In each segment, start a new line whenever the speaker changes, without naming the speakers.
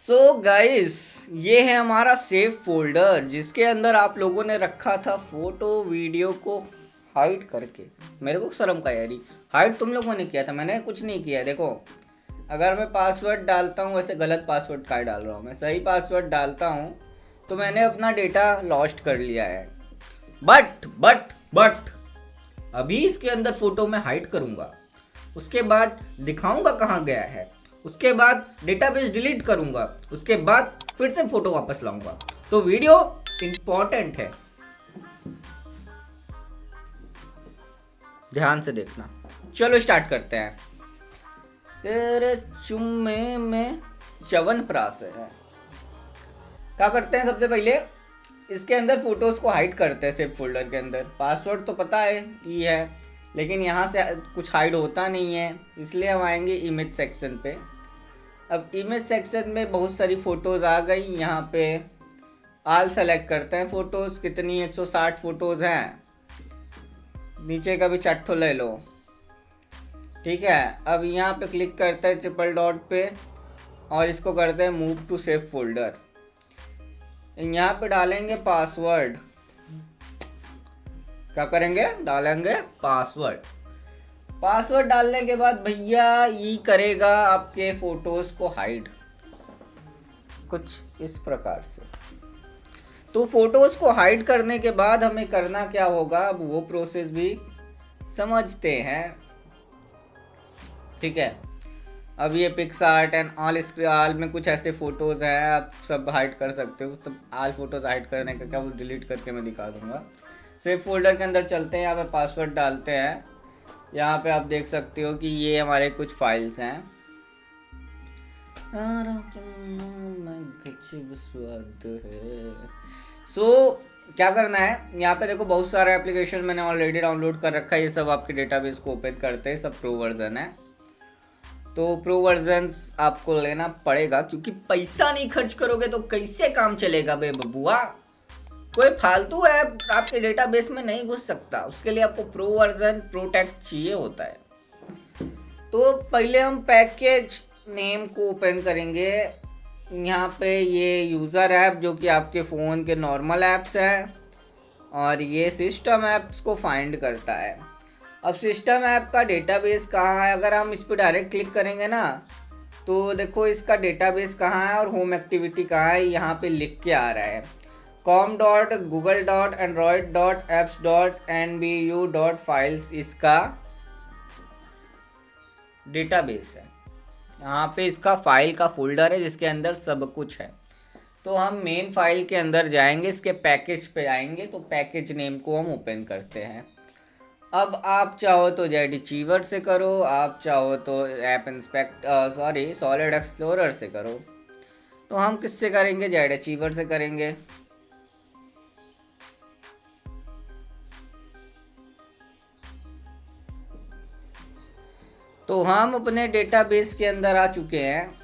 So guys, ये है हमारा सेव फोल्डर जिसके अंदर आप लोगों ने रखा था फोटो वीडियो को हाइड करके। मेरे को शर्म का यारी, हाइड तुम लोगों ने किया था, मैंने कुछ नहीं किया। देखो, अगर मैं पासवर्ड डालता हूँ, वैसे गलत पासवर्ड का डाल रहा हूँ, मैं सही पासवर्ड डालता हूँ तो मैंने अपना डेटा लॉस्ट कर लिया है। बट अभी इसके अंदर फोटो में हाइड करूँगा, उसके बाद दिखाऊंगा कहाँ गया है, उसके बाद डेटाबेस डिलीट करूंगा, उसके बाद फिर से फोटो वापस लाऊंगा। तो वीडियो इंपॉर्टेंट है, ध्यान से देखना। चलो स्टार्ट करते हैं। तेरे चुम्मे में च्यवनप्राश है। क्या करते हैं, सबसे पहले इसके अंदर फोटोज को हाइड करते हैं। सेव फोल्डर के अंदर पासवर्ड तो पता है ये है, लेकिन यहाँ से कुछ हाइड होता नहीं है, इसलिए हम आएंगे इमेज सेक्शन पे। अब इमेज सेक्शन में बहुत सारी फ़ोटोज़ आ गई। यहाँ पे आल सेलेक्ट करते हैं फ़ोटोज़, कितनी 160 फ़ोटोज़ हैं। नीचे का भी चट्ठो ले लो, ठीक है। अब यहाँ पे क्लिक करते हैं ट्रिपल डॉट पे और इसको करते हैं मूव टू सेव फोल्डर। यहाँ पे डालेंगे पासवर्ड। क्या करेंगे, डालेंगे पासवर्ड डालने के बाद भैया ये करेगा आपके फोटोज को हाइड, कुछ इस प्रकार से। तो फोटोज को हाइड करने के बाद हमें करना क्या होगा, अब वो प्रोसेस भी समझते हैं, ठीक है। अब ये पिक्सआर्ट एंड ऑल में कुछ ऐसे फोटोज हैं, आप सब हाइड कर सकते हो। सब ऑल फोटोज हाइड करने का क्या, वो डिलीट करके मैं दिखा दूंगा। सेव फोल्डर के अंदर चलते हैं, यहाँ पे पासवर्ड डालते हैं। यहाँ पे आप देख सकते हो कि ये हमारे कुछ फाइल्स हैं। क्या करना है, यहाँ पे देखो बहुत सारा एप्लीकेशन मैंने ऑलरेडी डाउनलोड कर रखा है। ये सब आपके डेटाबेस को ओपन करते हैं, सब प्रो वर्जन है। तो प्रो वर्जन आपको लेना पड़ेगा, क्योंकि पैसा नहीं खर्च करोगे तो कैसे काम चलेगा बे बबुआ। कोई फालतू ऐप आपके डेटाबेस में नहीं घुस सकता, उसके लिए आपको प्रो वर्जन प्रोटेक्ट चाहिए होता है। तो पहले हम पैकेज नेम को ओपन करेंगे। यहाँ पे ये यूज़र ऐप जो कि आपके फ़ोन के नॉर्मल ऐप्स हैं, और ये सिस्टम ऐप्स को फाइंड करता है। अब सिस्टम ऐप का डेटाबेस कहाँ है, अगर हम इस पर डायरेक्ट क्लिक करेंगे ना तो देखो इसका डेटाबेस कहाँ है और होम एक्टिविटी कहाँ है, यहाँ पे लिख के आ रहा है com.google.android.apps.nbu.files इसका डेटाबेस है। यहाँ पे इसका फाइल का फोल्डर है जिसके अंदर सब कुछ है। तो हम मेन फाइल के अंदर जाएंगे, इसके पैकेज पे आएंगे, तो पैकेज नेम को हम ओपन करते हैं। अब आप चाहो तो जेड अचीवर से करो, आप चाहो तो ऐप सॉलिड एक्सप्लोरर से करो। तो हम किससे करेंगे, जेड अचीवर से करेंगे। तो हम अपने डेटाबेस के अंदर आ चुके हैं।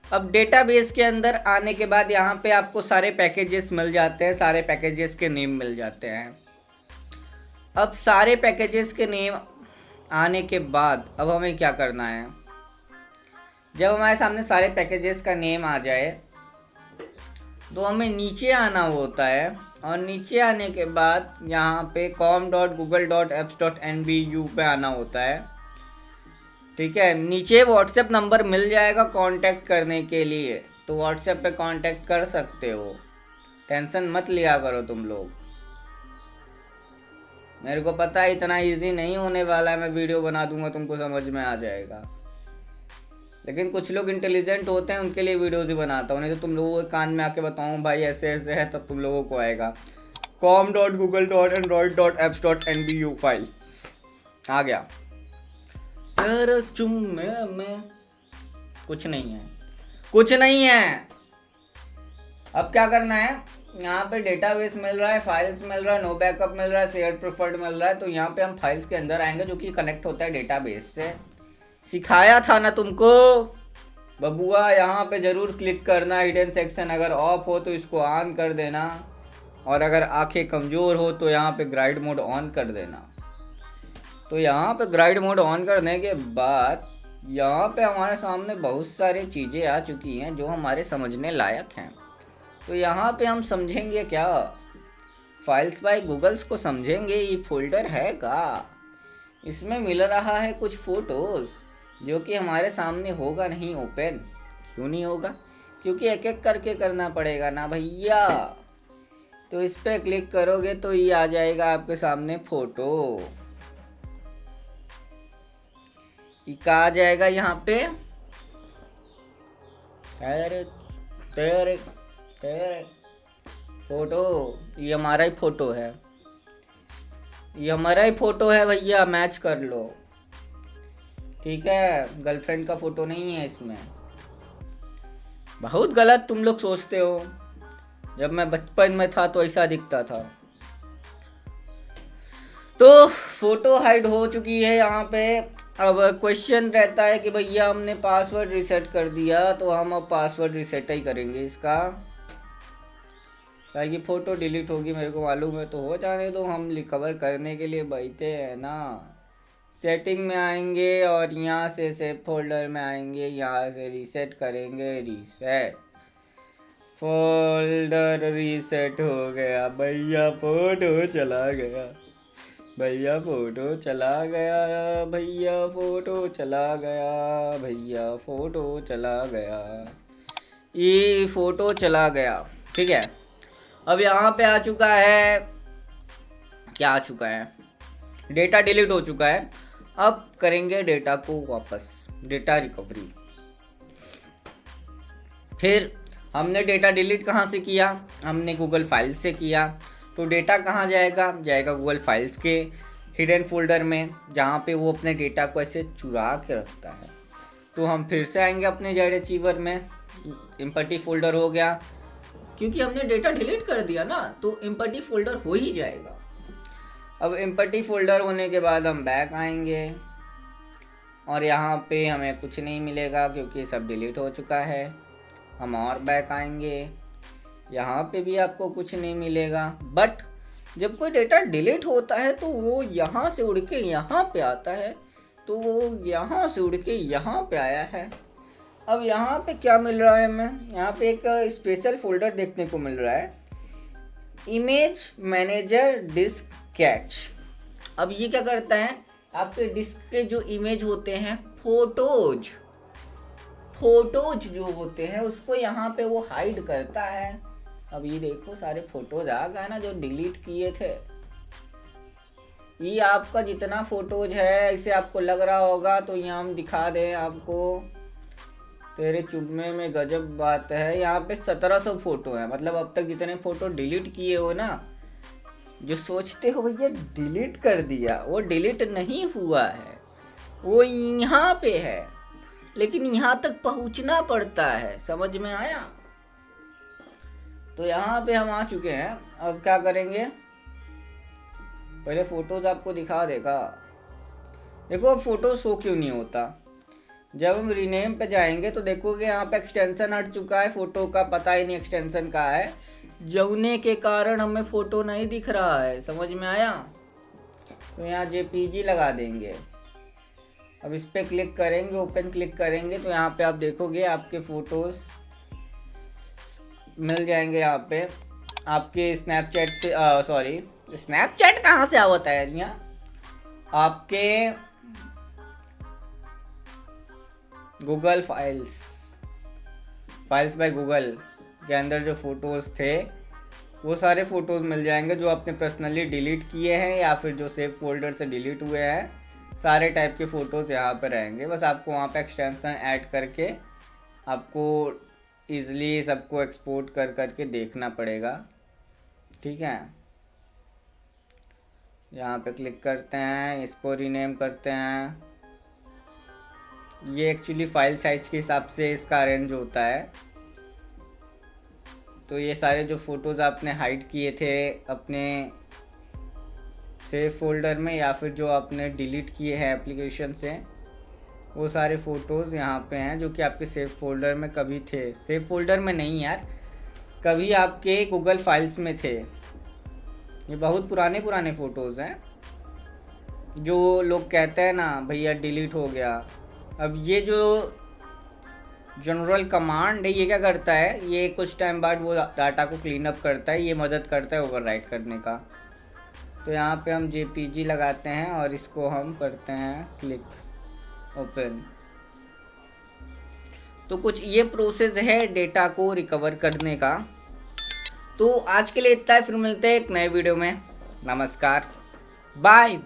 अब डेटाबेस के अंदर आने के बाद यहाँ पे आपको सारे पैकेजेस मिल जाते हैं, सारे पैकेजेस के नेम मिल जाते हैं। अब सारे पैकेजेस के नेम आने के बाद अब हमें क्या करना है, जब हमारे सामने सारे पैकेजेस का नेम आ जाए तो हमें नीचे आना होता है, और नीचे आने के बाद यहाँ पे com.google.apps.nbu पे आना होता है, ठीक है। नीचे व्हाट्सएप नंबर मिल जाएगा कांटेक्ट करने के लिए, तो व्हाट्सएप पे कांटेक्ट कर सकते हो, टेंशन मत लिया करो तुम लोग। मेरे को पता है इतना इजी नहीं होने वाला है, मैं वीडियो बना दूंगा तुमको समझ में आ जाएगा, लेकिन कुछ लोग इंटेलिजेंट होते हैं, उनके लिए वीडियोज़ ही बनाता हूँ। नहीं तो तुम लोगों के कान में आके बताऊँ भाई ऐसे ऐसे है, तब तुम लोगों को आएगा। com.google.android.apps.nbu फाइल आ गया। तेरे चुम्मे में कुछ नहीं है। अब क्या करना है, यहाँ पे डेटाबेस मिल रहा है, फाइल्स मिल रहा है, नो बैकअप मिल रहा है, शेयर प्रेफर्ड मिल रहा है। तो यहाँ पे हम फाइल्स के अंदर आएंगे जो कि कनेक्ट होता है डेटाबेस से। सिखाया था ना तुमको बबुआ, यहाँ पे जरूर क्लिक करना। हिडन सेक्शन अगर ऑफ हो तो इसको ऑन कर देना, और अगर आंखें कमज़ोर हो तो यहाँ पे ग्राइड मोड ऑन कर देना। तो यहाँ पे ग्राइड मोड ऑन करने के बाद यहाँ पे हमारे सामने बहुत सारी चीज़ें आ चुकी हैं जो हमारे समझने लायक हैं। तो यहाँ पे हम समझेंगे क्या, फाइल्स बाय गूगल्स को समझेंगे। ये फोल्डर है का, इसमें मिल रहा है कुछ फोटोज़ जो कि हमारे सामने होगा नहीं ओपन। क्यों नहीं होगा? क्योंकि एक एक करके करना पड़ेगा ना भैया। तो इस पर क्लिक करोगे तो ये आ जाएगा आपके सामने फोटो। ये कहा जाएगा यहाँ पे, अरे तेरे तेरे फोटो, ये हमारा ही फोटो है, ये हमारा ही फोटो है भैया, मैच कर लो। ठीक है, गर्लफ्रेंड का फोटो नहीं है इसमें। बहुत गलत तुम लोग सोचते हो। जब मैं बचपन में था तो ऐसा दिखता था। तो फोटो हाइड हो चुकी है यहाँ पे। अब क्वेश्चन रहता है कि भैया हमने पासवर्ड रिसेट कर दिया, तो हम अब पासवर्ड रिसेट ही करेंगे इसका, ताकि फ़ोटो डिलीट होगी मेरे को मालूम है। तो हो जाने दो, हम रिकवर करने के लिए बैठे हैं ना। सेटिंग में आएंगे और यहाँ से सेव फोल्डर में आएंगे, यहाँ से रीसेट करेंगे। रीसेट फोल्डर रीसेट हो गया भैया, फ़ोटो चला गया भैया, फ़ोटो चला गया भैया, फ़ोटो चला गया भैया, फ़ोटो चला गया, ये फ़ोटो चला गया। ठीक है, अब यहाँ पे आ चुका है, क्या आ चुका है, डेटा डिलीट हो चुका है। अब करेंगे डेटा को वापस, डेटा रिकवरी। फिर हमने डेटा डिलीट कहाँ से किया, हमने गूगल फाइल्स से किया। तो डेटा कहाँ जाएगा, जाएगा गूगल फाइल्स के हिडन फोल्डर में, जहाँ पे वो अपने डेटा को ऐसे चुरा के रखता है। तो हम फिर से आएंगे अपने जेड अचीवर में, एम्पटी फोल्डर हो गया, क्योंकि हमने डेटा डिलीट कर दिया ना, तो एम्पटी फोल्डर हो ही जाएगा। अब एम्पटी फोल्डर होने के बाद हम बैक आएंगे और यहाँ पे हमें कुछ नहीं मिलेगा क्योंकि सब डिलीट हो चुका है। हम और बैक आएंगे, यहाँ पे भी आपको कुछ नहीं मिलेगा। बट जब कोई डेटा डिलीट होता है तो वो यहाँ से उड़ के यहाँ पे आता है, तो वो यहाँ से उड़ के यहाँ पे आया है। अब यहाँ पे क्या मिल रहा है हमें, यहाँ पे एक स्पेशल फोल्डर देखने को मिल रहा है, इमेज मैनेजर डिस्क कैच। अब ये क्या करता है, आपके डिस्क के जो इमेज होते हैं, फोटोज जो होते हैं, उसको यहाँ पे वो हाइड करता है। अब ये देखो सारे फोटोज आ गए ना जो डिलीट किए थे। ये आपका जितना फोटोज है, इसे आपको लग रहा होगा तो यहाँ हम दिखा दें आपको, तेरे चुम्मे में गजब बात है। यहाँ पे 1700 फोटो है, मतलब अब तक जितने फोटो डिलीट किए हो ना, जो सोचते हो भैया डिलीट कर दिया, वो डिलीट नहीं हुआ है, वो यहाँ पे है, लेकिन यहाँ तक पहुँचना पड़ता है। समझ में आया? तो यहाँ पे हम आ चुके हैं। अब क्या करेंगे, पहले फोटोज आपको दिखा देगा। देखो अब फोटो शो क्यों नहीं होता, जब हम रीनेम पे जाएंगे तो देखोगे यहाँ पे एक्सटेंशन हट चुका है, फोटो का पता ही नहीं एक्सटेंशन का है, जौने के कारण हमें फोटो नहीं दिख रहा है। समझ में आया? तो यहाँ JPG लगा देंगे। अब इस पर क्लिक करेंगे, ओपन क्लिक करेंगे तो यहाँ पे आप देखोगे आपके फोटोज मिल जाएंगे। यहाँ पे आपके स्नैपचैट पे, सॉरी स्नैपचैट कहाँ से आवता है, यहाँ आपके गूगल फाइल्स बाय गूगल के अंदर जो फोटोज़ थे वो सारे फ़ोटोज़ मिल जाएंगे जो आपने पर्सनली डिलीट किए हैं या फिर जो सेव फोल्डर से डिलीट हुए हैं। सारे टाइप के फ़ोटोज़ यहाँ पर रहेंगे। बस आपको वहाँ पे एक्सटेंशन ऐड करके आपको ईज़िली सबको एक्सपोर्ट कर करके देखना पड़ेगा। ठीक है, यहाँ पे क्लिक करते हैं, इसको रीनेम करते हैं। ये एक्चुअली फाइल साइज के हिसाब से इसका अरेंज होता है। तो ये सारे जो फ़ोटोज़ आपने हाइड किए थे अपने सेव फोल्डर में या फिर जो आपने डिलीट किए हैं एप्लीकेशन से, वो सारे फ़ोटोज़ यहाँ पे हैं जो कि आपके सेव फोल्डर में कभी थे। सेव फोल्डर में नहीं यार, कभी आपके गूगल फाइल्स में थे। ये बहुत पुराने फ़ोटोज़ हैं जो लोग कहते हैं ना भैया डिलीट हो गया, अब ये जो जनरल कमांड है ये क्या करता है, ये कुछ टाइम बाद वो डाटा को क्लीन अप करता है, ये मदद करता है ओवरराइट करने का। तो यहाँ पे हम JPG लगाते हैं और इसको हम करते हैं क्लिक ओपन। तो कुछ ये प्रोसेस है डेटा को रिकवर करने का। तो आज के लिए इतना ही, फिर मिलते हैं एक नए वीडियो में। नमस्कार, बाय।